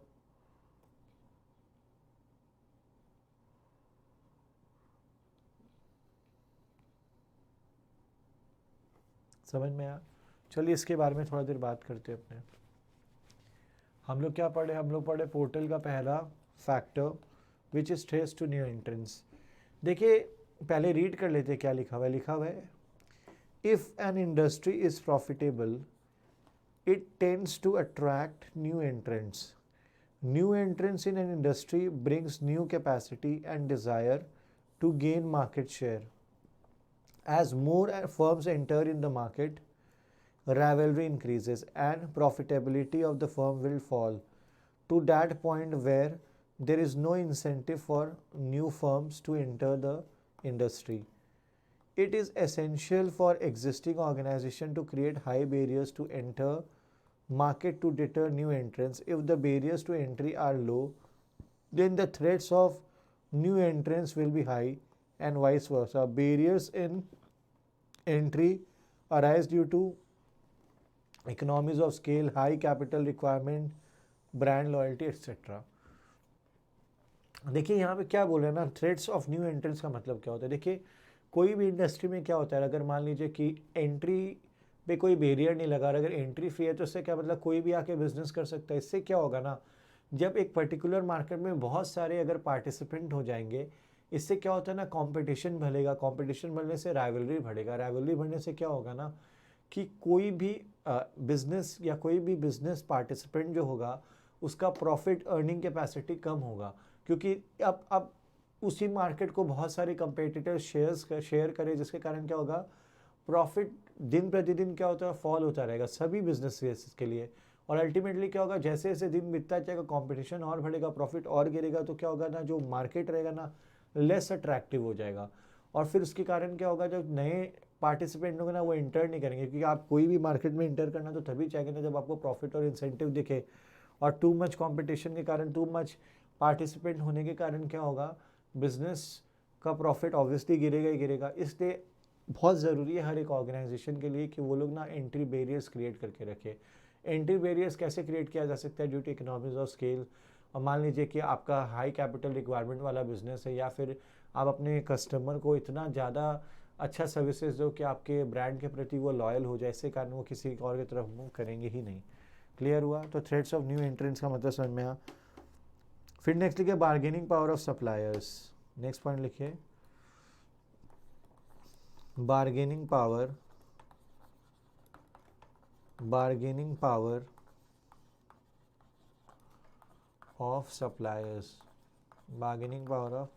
समझ में आया? चलिए इसके बारे में थोड़ा देर बात करते हैं अपने। हम लोग क्या पढ़े? हम लोग पढ़े पोर्टल का पहला factor which is threats to new entrants. देखिए पहले रीड कर लेते क्या लिखा हुआ है। लिखा हुआ है if an industry is profitable it tends to attract new entrants. New entrants in an industry brings new capacity and desire to gain market share. As more firms enter in the market, rivalry increases and profitability of the firm will fall to that point where there is no incentive for new firms to enter the industry. It is essential for existing organization to create high barriers to enter market to deter new entrants. If the barriers to entry are low, then the threats of new entrants will be high and vice versa. Barriers in entry arise due to economies of scale, high capital requirement, brand loyalty etc. देखिए यहाँ पे क्या बोल रहे हैं ना, threats of new entrants का मतलब क्या होता है? देखिए कोई भी इंडस्ट्री में क्या होता है, अगर मान लीजिए कि एंट्री पे कोई बैरियर नहीं लगा, अगर एंट्री फ्री है तो इससे क्या मतलब कोई भी आके बिजनेस कर सकता है। इससे क्या होगा ना, जब एक पर्टिकुलर मार्केट में बहुत सारे अगर पार्टिसिपेंट हो जाएंगे, इससे क्या होता है ना, कंपटीशन बढ़ेगा, कंपटीशन बढ़ने से राइवलरी बढ़ेगा, राइवलरी बढ़ने से क्या होगा ना कि कोई भी बिजनेस या कोई भी बिजनेस पार्टिसिपेंट जो होगा उसका प्रॉफिट अर्निंग कैपेसिटी कम होगा, क्योंकि अब उसी मार्केट को बहुत सारे कंपेटिटर शेयर करें, जिसके कारण क्या होगा, प्रॉफिट दिन प्रतिदिन क्या होता है, फॉल होता रहेगा सभी बिजनेस के लिए। और अल्टीमेटली क्या होगा, जैसे जैसे दिन बीतता जाएगा कंपटीशन और बढ़ेगा, प्रॉफिट और गिरेगा, तो क्या होगा ना, जो मार्केट रहेगा ना लेस अट्रैक्टिव हो जाएगा। और फिर उसके कारण क्या होगा, जब नए पार्टिसिपेंट होंगे ना वो इंटर नहीं करेंगे, क्योंकि आप कोई भी मार्केट में इंटर करना तो तभी चाहेंगे ना जब आपको प्रॉफिट और इंसेंटिव दिखे। और टू मच कॉम्पिटिशन के कारण, टू मच पार्टिसिपेंट होने के कारण क्या होगा, बिजनेस का प्रॉफिट ऑब्वियसली गिरेगा ही गिरेगा। इसलिए बहुत ज़रूरी है हर एक ऑर्गेनाइजेशन के लिए कि वो लोग ना एंट्री बैरियर्स क्रिएट करके रखे। एंट्री बैरियर्स कैसे क्रिएट किया जा सकता है? Due to economies of scale. और मान लीजिए कि आपका हाई कैपिटल रिक्वायरमेंट वाला बिजनेस है, या फिर आप अपने कस्टमर को इतना ज़्यादा अच्छा सर्विसेज दो कि आपके ब्रांड के प्रति वो लॉयल हो जाए, इससे कारण वो किसी और की तरफ मूव करेंगे ही नहीं। क्लियर हुआ? तो थ्रेट्स ऑफ न्यू एंट्रेंट्स का मतलब समझ में आया। फिर नेक्स्ट लिखिए bargaining power of suppliers. Next point लिखिए bargaining power of suppliers, bargaining power of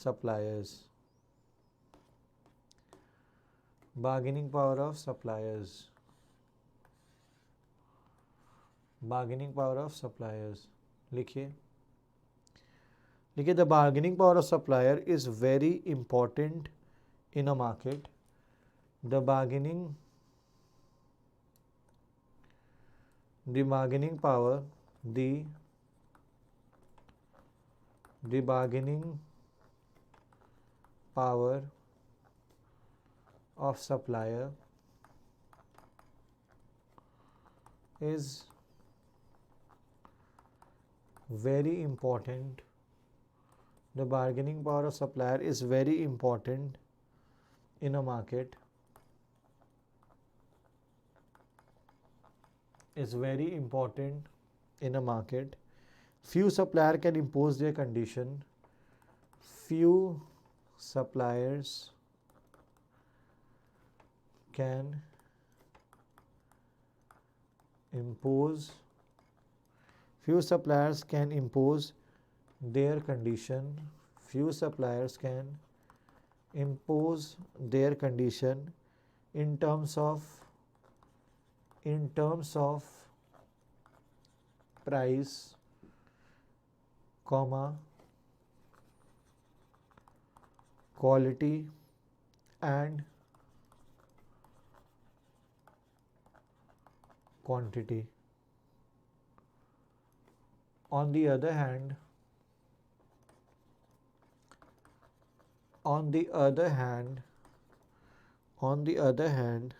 suppliers, bargaining power of suppliers, bargaining power of suppliers। लिखिए the bargaining power of supplier is very important in a market. The bargaining power, the bargaining power of supplier is very important. The bargaining power of supplier is very important in a market, is very important in a market. Few supplier can impose their condition. Few suppliers can impose few suppliers can impose their condition. Few suppliers can impose their condition in terms of price, comma, quality and quantity. On the other hand,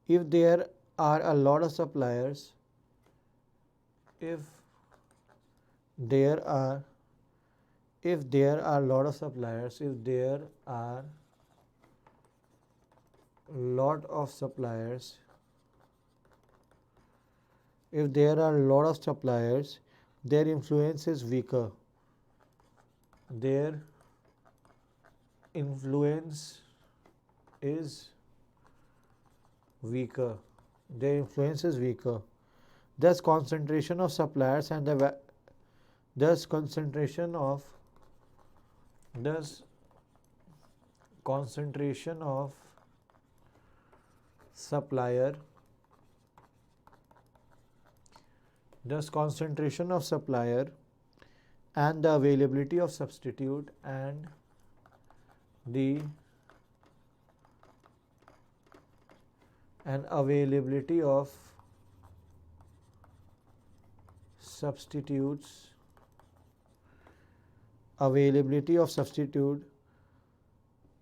if there are a lot of suppliers, if there are lot of suppliers, if there are lot of suppliers, if there are lot of suppliers, their influence is weaker. Their influence is weaker. Their influence is weaker. Thus, concentration of suppliers and the thus concentration of supplier and the availability of substitute and the availability of substitute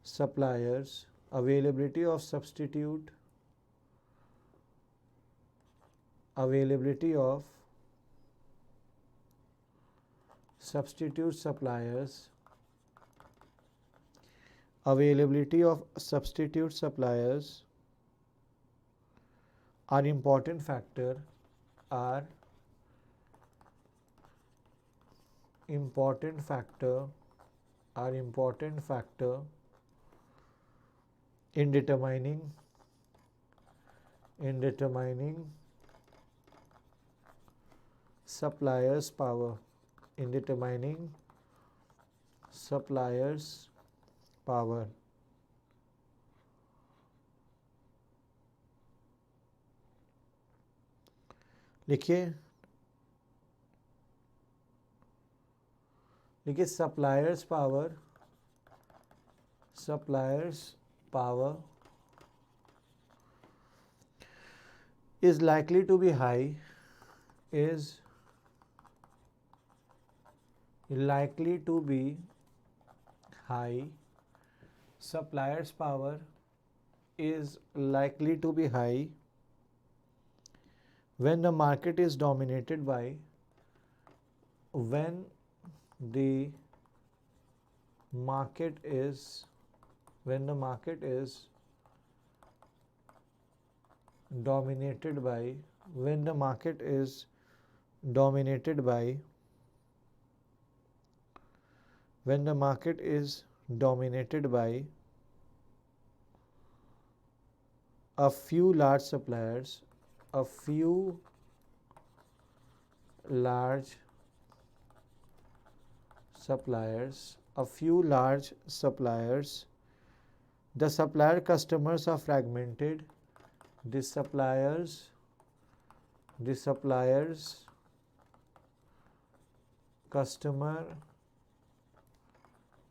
suppliers, availability of substitute suppliers, availability of substitute suppliers are important factor in determining suppliers' power. लिखिए suppliers power is likely to be high, suppliers power is likely to be high when the market is dominated by a few large suppliers, the supplier customers are fragmented. The suppliers customer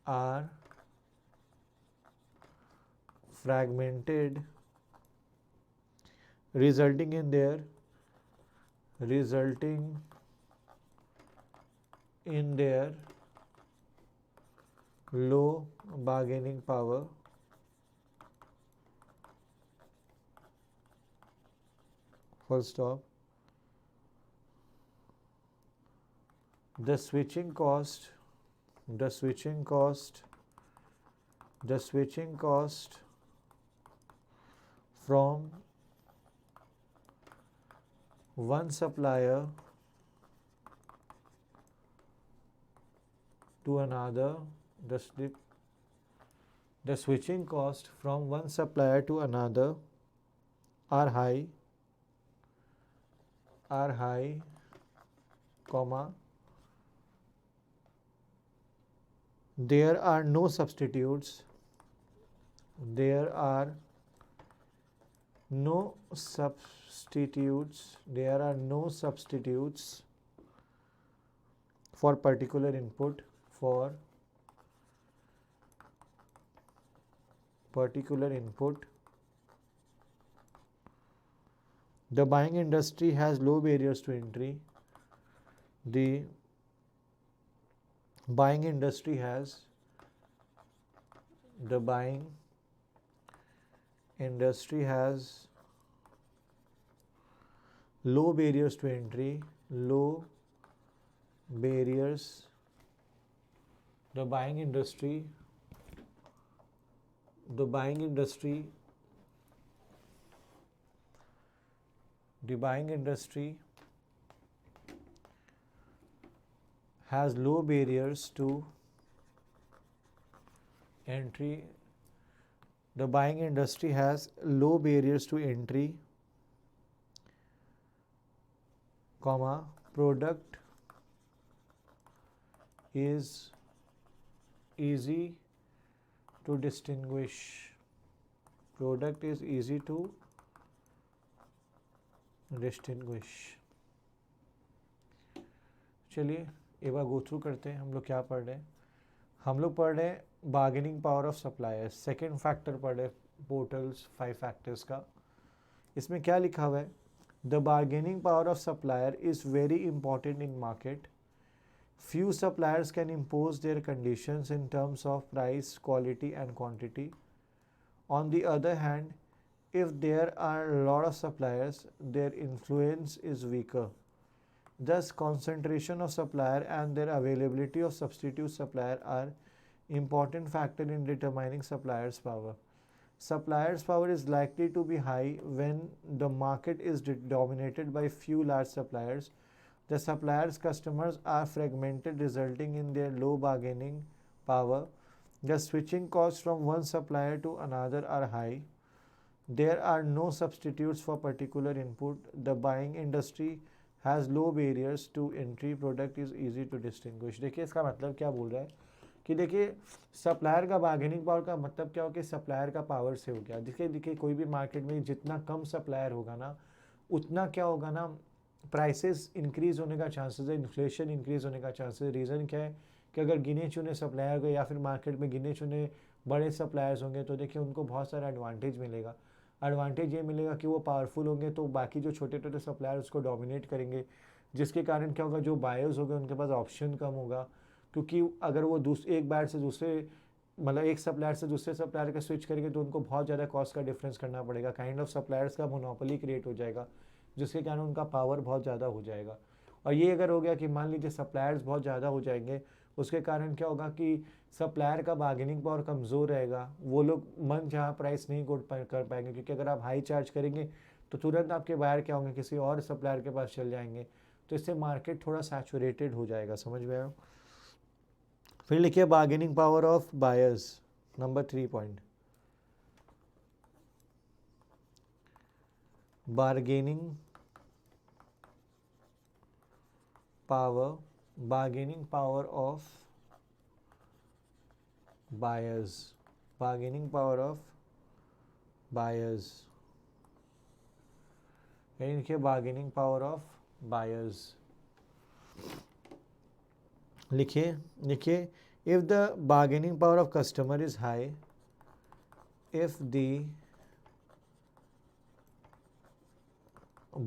are fragmented, resulting in their low bargaining power. Full stop. The switching cost from one supplier to another, the switching cost from one supplier to another are high, comma, there are no substitutes, there are no substitutes for particular input, the buying industry has low barriers to entry, the buying industry has low barriers to entry, the buying industry has low barriers to entry. The buying industry has low barriers to entry, comma, product is easy to distinguish. चलिए एक बार go through करते हैं हम लोग क्या पढ़ रहे हैं। हम लोग पढ़ रहे हैं bargaining power of suppliers, second factor पढ़ रहे पोर्टल्स 5 फैक्टर्स का। इसमें क्या लिखा हुआ है, the bargaining power of supplier is very important in market, few suppliers can impose their conditions in terms of price, quality and quantity. On the other hand, if there are a lot of suppliers, their influence is weaker. Thus, concentration of supplier and their availability of substitute supplier are important factor in determining supplier's power. Supplier's power is likely to be high when the market is dominated by few large suppliers. The supplier's customers are fragmented, resulting in their low bargaining power. The switching costs from one supplier to another are high. There are no substitutes for particular input. The buying industry has low barriers to entry. Product is easy to distinguish. देखिए इसका मतलब क्या बोल रहा है कि देखिए supplier का बार्गेनिंग पावर का मतलब क्या हो कि सप्लायर का पावर से हो गया। देखिए कोई भी मार्केट में जितना कम सप्लायर होगा ना उतना क्या होगा ना, प्राइसेस इंक्रीज़ होने का चांसेस है, इन्फ्लेशन इंक्रीज़ होने का चांसेस। रीज़न क्या है कि अगर गिने चुने सप्लायर को या फिर मार्केट में गिने चुने बड़े सप्लायर्स होंगे तो देखिए उनको बहुत सारा एडवांटेज मिलेगा। एडवांटेज ये मिलेगा कि वो पावरफुल होंगे तो बाकी जो छोटे छोटे सप्लायर उसको डोमिनेट करेंगे, जिसके कारण क्या होगा, जो बायर्स होंगे उनके पास ऑप्शन कम होगा। क्योंकि अगर वो एक बायर से दूसरे मतलब एक सप्लायर से दूसरे सप्लायर का स्विच करेंगे तो उनको बहुत ज़्यादा कॉस्ट का डिफरेंस करना पड़ेगा। काइंड ऑफ सप्लायर्स का मोनोपोली क्रिएट हो जाएगा, जिसके कारण उनका पावर बहुत ज़्यादा हो जाएगा। और ये अगर हो गया कि मान लीजिए सप्लायर्स बहुत ज़्यादा हो जाएंगे, उसके कारण क्या होगा कि सप्लायर का बार्गेनिंग पावर कमज़ोर रहेगा, वो लोग मन जहाँ प्राइस नहीं कर पाएंगे। क्योंकि अगर आप हाई चार्ज करेंगे तो तुरंत आपके बायर क्या होंगे, किसी और सप्लायर के पास चल जाएंगे, तो इससे मार्केट थोड़ा सैचुरेटेड हो जाएगा। समझ में आया? फिर लिखिए bargaining power of buyers, number 3 point. Bargaining power of buyers, bargaining power of buyers, यानी लिखिए बार्गेनिंग पावर ऑफ बायर्स। लिखिए if the bargaining power of customer is high, if the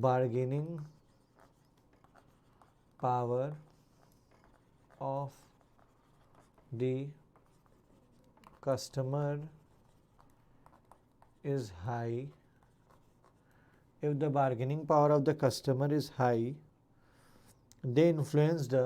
bargaining power of the customer is high, if the bargaining power of the customer is high, they influence the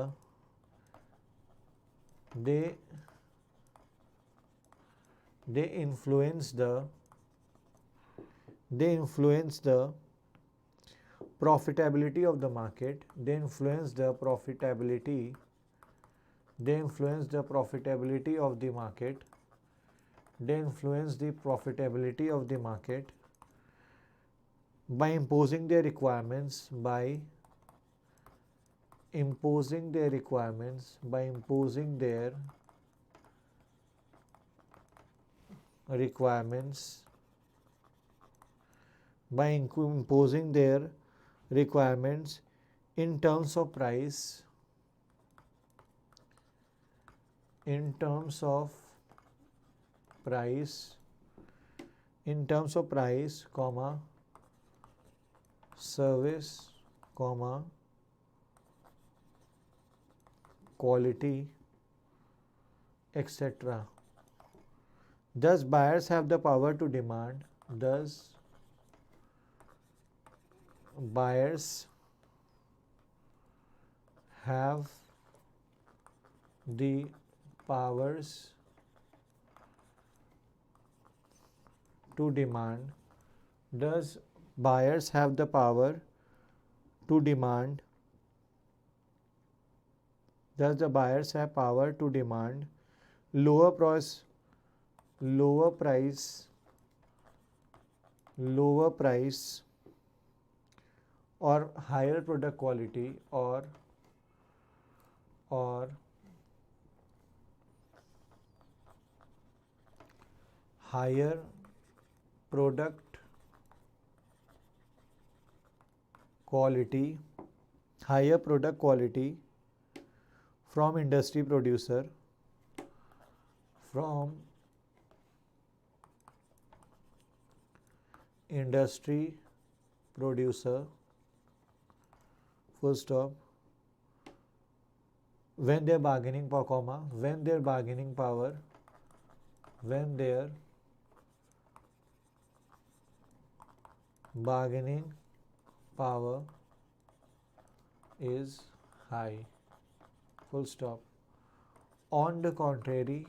profitability of the market, they influence the profitability of the market, they influence the profitability of the market by imposing their requirements, by imposing their requirements, by imposing their requirements, by imposing their requirements in terms of price, in terms of price, in terms of price, comma, service, comma, quality, etc. Thus, buyers have the power to demand. Thus, buyers have the powers to demand. Thus, buyers have the power to demand. Thus, the buyers have power to demand lower price, or higher product quality, or higher product quality, from industry producer, full stop, when their bargaining power, comma, when their bargaining power is high, full stop. On the contrary,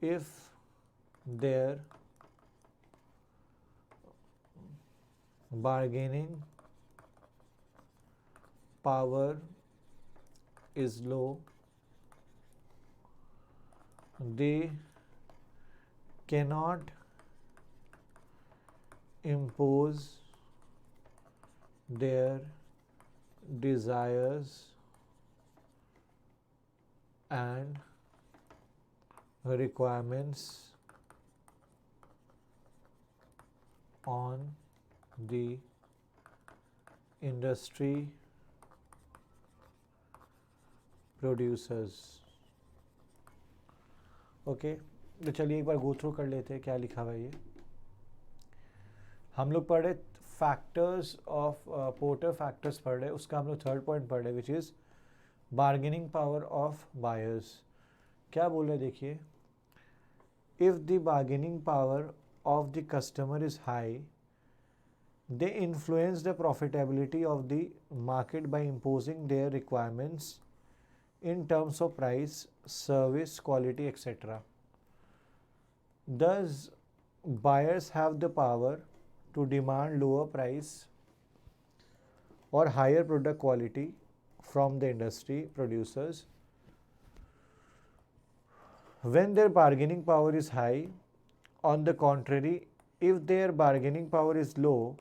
if their bargaining power is low, they cannot impose their desires and requirements on the industry producers. Okay, तो चलिए एक बार go through कर लेते हैं क्या लिखा हुआ है ये। हम लोग पढ़ रहे फैक्टर्स ऑफ पोर्टर फैक्टर्स पढ़ रहे, उसका हम लोग थर्ड पॉइंट पढ़ रहे which is bargaining power of buyers. क्या बोल रहे देखिए, if the bargaining power of the customer is high, they influence the profitability of the market by imposing their requirements in terms of price, service, quality, etc. Thus, buyers have the power to demand lower price or higher product quality from the industry producers. When their bargaining power is high, on the contrary, if their bargaining power is low,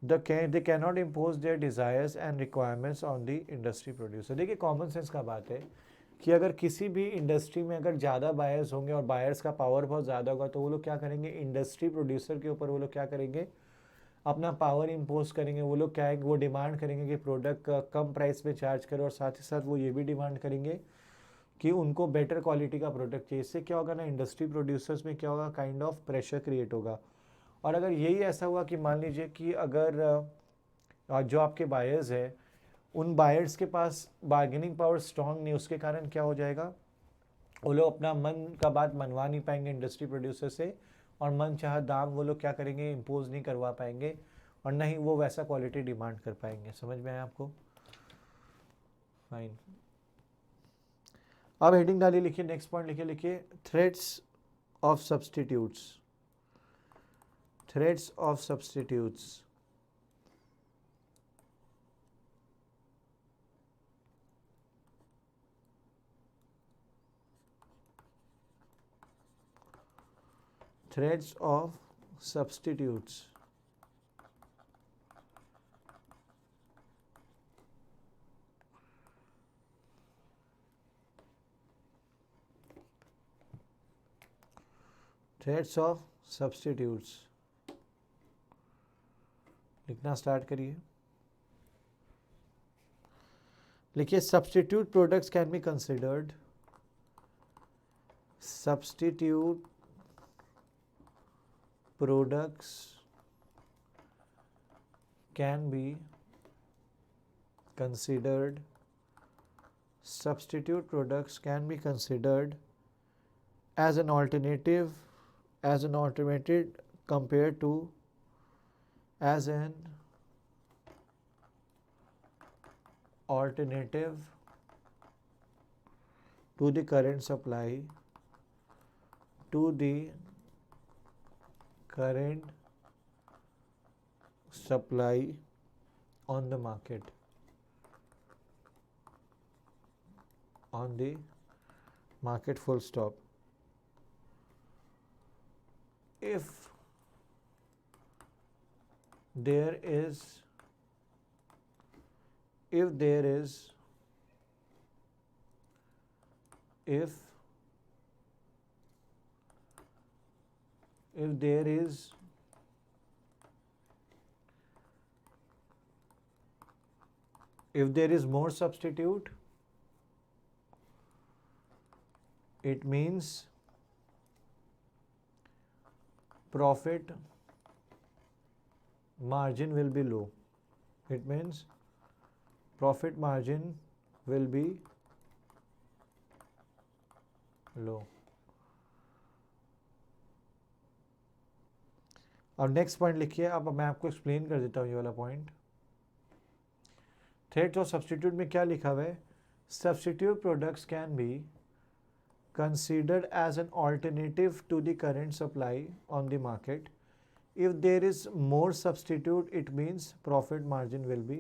they cannot impose their desires and requirements on the industry producer. देखिए common sense का बात है कि अगर किसी भी industry में अगर ज़्यादा बायर्स होंगे और बायर्स का पावर बहुत ज़्यादा होगा तो वो लोग क्या करेंगे, इंडस्ट्री प्रोड्यूसर के ऊपर वो लोग क्या करेंगे, अपना पावर इम्पोज करेंगे। वो लोग क्या है, वो डिमांड करेंगे कि प्रोडक्ट कम प्राइस में चार्ज करो, और साथ ही साथ वो ये भी डिमांड करेंगे कि उनको बेटर क्वालिटी का प्रोडक्ट चाहिए। इससे क्या होगा ना, इंडस्ट्री प्रोड्यूसर्स में क्या होगा, काइंड ऑफ प्रेशर क्रिएट होगा। और अगर यही ऐसा हुआ कि मान लीजिए कि अगर जो आपके बायर्स है उन बायर्स के पास बार्गेनिंग पावर स्ट्रांग नहीं, उसके कारण क्या हो जाएगा, वो लोग अपना मन का बात मनवा नहीं पाएंगे इंडस्ट्री प्रोड्यूसर से, और मन चाह दाम वो लोग क्या करेंगे, इम्पोज नहीं करवा पाएंगे, और ना ही वो वैसा क्वालिटी डिमांड कर पाएंगे। समझ में आया आपको? फाइन। अब हेडिंग डालिए, लिखिए नेक्स्ट पॉइंट लिखिए threats of substitutes. threats of substitutes. Threats of substitutes. Threats of substitutes. लिखना स्टार्ट करिए. लिखिए substitute products can be considered. Substitute products can be considered. Substitute products can be considered as an alternative, compared to, as an alternative to the current supply, to the current supply on the market, full stop. If there is more substitute, it means profit margin will be low. It means profit margin will be low. अब next point लिखिए. अब मैं आपको explain कर देता हूँ ये वाला पॉइंट. थ्रेड्स और सब्सटीट्यूट में क्या लिखा हुआ है? Substitute products can be considered as an alternative to the current supply on the market. If there is more substitute, it means profit margin will be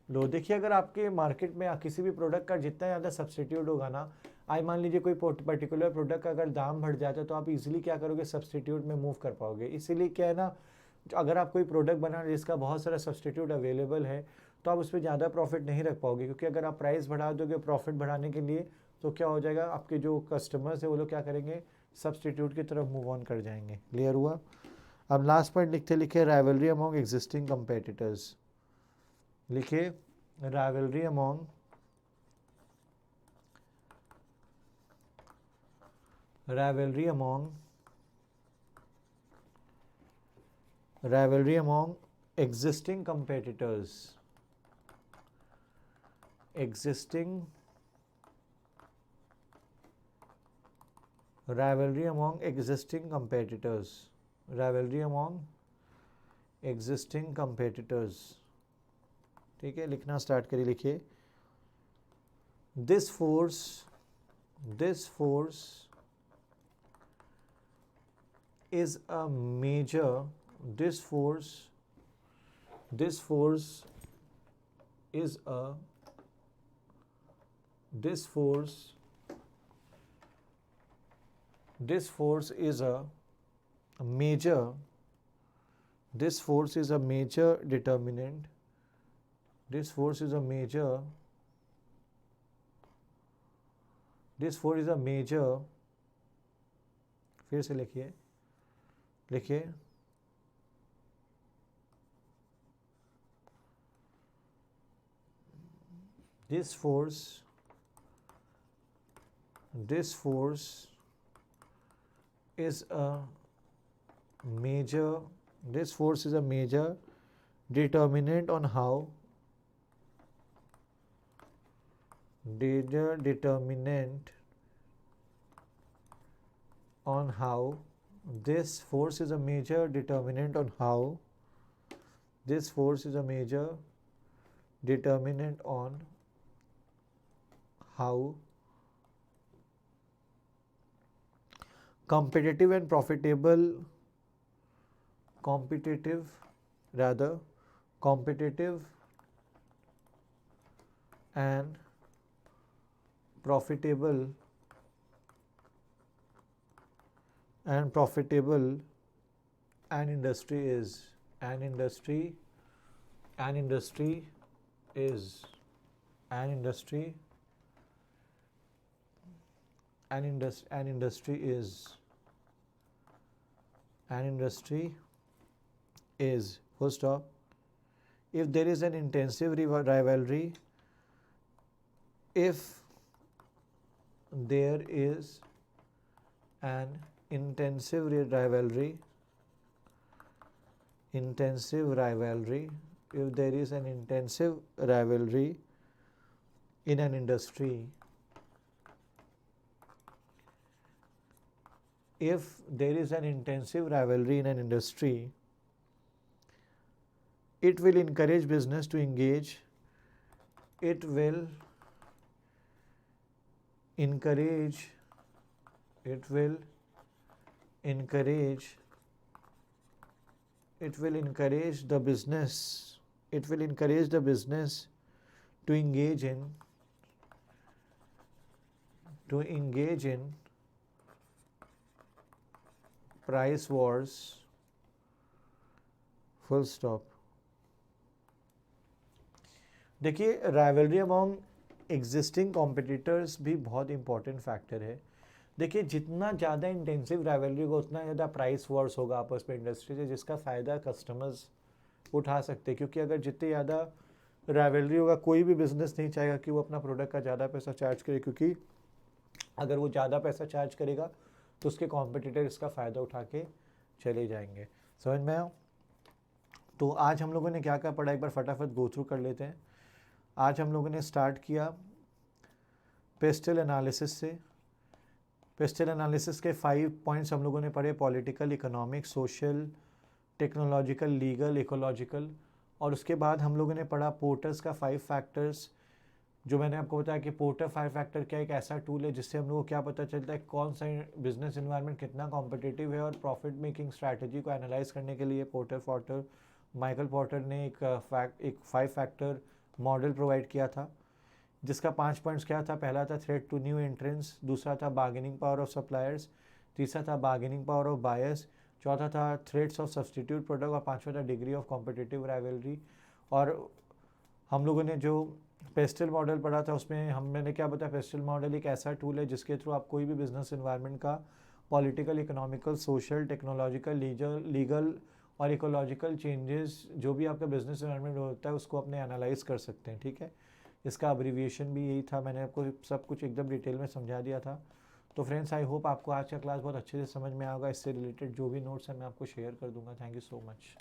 low. देखिए अगर आपके मार्केट में किसी भी प्रोडक्ट का जितना ज़्यादा सब्सटीट्यूट होगा ना, आज मान लीजिए कोई पर्टिकुलर प्रोडक्ट का अगर दाम बढ़ जाता है तो आप इजीली क्या करोगे? सब्सटीट्यूट में मूव कर पाओगे. इसीलिए क्या है ना, अगर आप कोई प्रोडक्ट बना जिसका बहुत सारा सब्सटीट्यूट अवेलेबल है तो आप उस पर ज़्यादा प्रॉफिट नहीं रख पाओगे, क्योंकि अगर आप प्राइस बढ़ा दोगे प्रॉफिट बढ़ाने के लिए तो क्या हो जाएगा? आपके जो कस्टमर्स है वो लोग क्या करेंगे? सब्सटीट्यूट की तरफ मूव ऑन कर जाएंगे. क्लियर हुआ? अब लास्ट पॉइंट लिखे राइवलरी अमॉन्ग एग्जिस्टिंग कंपेटिटर्स. लिखिए rivalry among existing competitors. Rivalry among existing competitors. ठीक है, लिखना स्टार्ट करिए. लिखिए this force is a major determinant. This force is a major. फिर से लिखिए this force is a major determinant on how this force is a major determinant on how competitive and profitable competitive and profitable an industry is an industry is full stop. If there is an intensive rivalry, if there is an intensive rivalry, if there is an intensive rivalry in an industry, if there is an intensive rivalry in an industry, it will encourage business to engage. It will encourage the business to engage in price wars, full stop. देखिए rivalry among existing competitors भी बहुत important factor है। देखिए जितना ज़्यादा intensive rivalry होगा उतना ज़्यादा प्राइस वॉर्स होगा आपस में इंडस्ट्री से, जिसका फ़ायदा कस्टमर्स उठा सकते हैं। क्योंकि अगर जितनी ज़्यादा राइवलरी होगा कोई भी बिजनेस नहीं चाहेगा कि वो अपना प्रोडक्ट का ज़्यादा पैसा चार्ज करे, क्योंकि अगर वो ज़्यादा पैसा चार्ज करेगा तो उसके कॉम्पिटिटर इसका फ़ायदा उठा के चले जाएंगे। समझ में आओ? तो आज हम लोगों ने क्या क्या पढ़ा एक बार फटाफट गो थ्रू कर लेते हैं। आज हम लोगों ने स्टार्ट किया पेस्टल एनालिसिस से। पेस्टल एनालिसिस के 5 पॉइंट्स हम लोगों ने पढ़े, political, economic, social, technological, legal, ecological. और उसके बाद हम लोगों ने पढ़ा पोर्टर्स का 5 फैक्टर्स, जो मैंने आपको बताया कि पोर्टर 5 फैक्टर क्या एक ऐसा टूल है जिससे हम लोगों को क्या पता चलता है कौन सा बिजनेस इन्वायरमेंट कितना कॉम्पिटिटिव है, और प्रॉफिट मेकिंग स्ट्रैटेजी को एनालाइज करने के लिए माइकल पोर्टर ने एक 5 फैक्टर मॉडल प्रोवाइड किया था, जिसका 5 पॉइंट्स क्या था। पहला था थ्रेट टू न्यू एंट्रेंस, दूसरा था बार्गेनिंग पावर ऑफ सप्लायर्स, तीसरा था बार्गेनिंग पावर ऑफ बायर्स, चौथा था थ्रेट्स ऑफ सब्सटीट्यूट प्रोडक्ट, और पांचवा था डिग्री ऑफ कॉम्पिटिटिव राइवलरी। और हम लोगों ने जो पेस्टल मॉडल पढ़ा था उसमें मैंने क्या बताया, पेस्टल मॉडल एक ऐसा टूल है जिसके थ्रू आप कोई भी बिजनेस इन्वायरमेंट का political, economical, social, technological, legal और इकोलॉजिकल चेंजेस जो भी आपका बिजनेस इन्वायरमेंट होता है उसको अपने एनालाइज कर सकते हैं। ठीक है, इसका अब्रीविएशन भी यही था, मैंने आपको सब कुछ एकदम डिटेल में समझा दिया था। तो फ्रेंड्स आई होप आपको आज का क्लास बहुत अच्छे से समझ में आएगा। इससे रिलेटेड जो भी नोट्स हैं मैं आपको शेयर कर दूंगा। Thank you so much.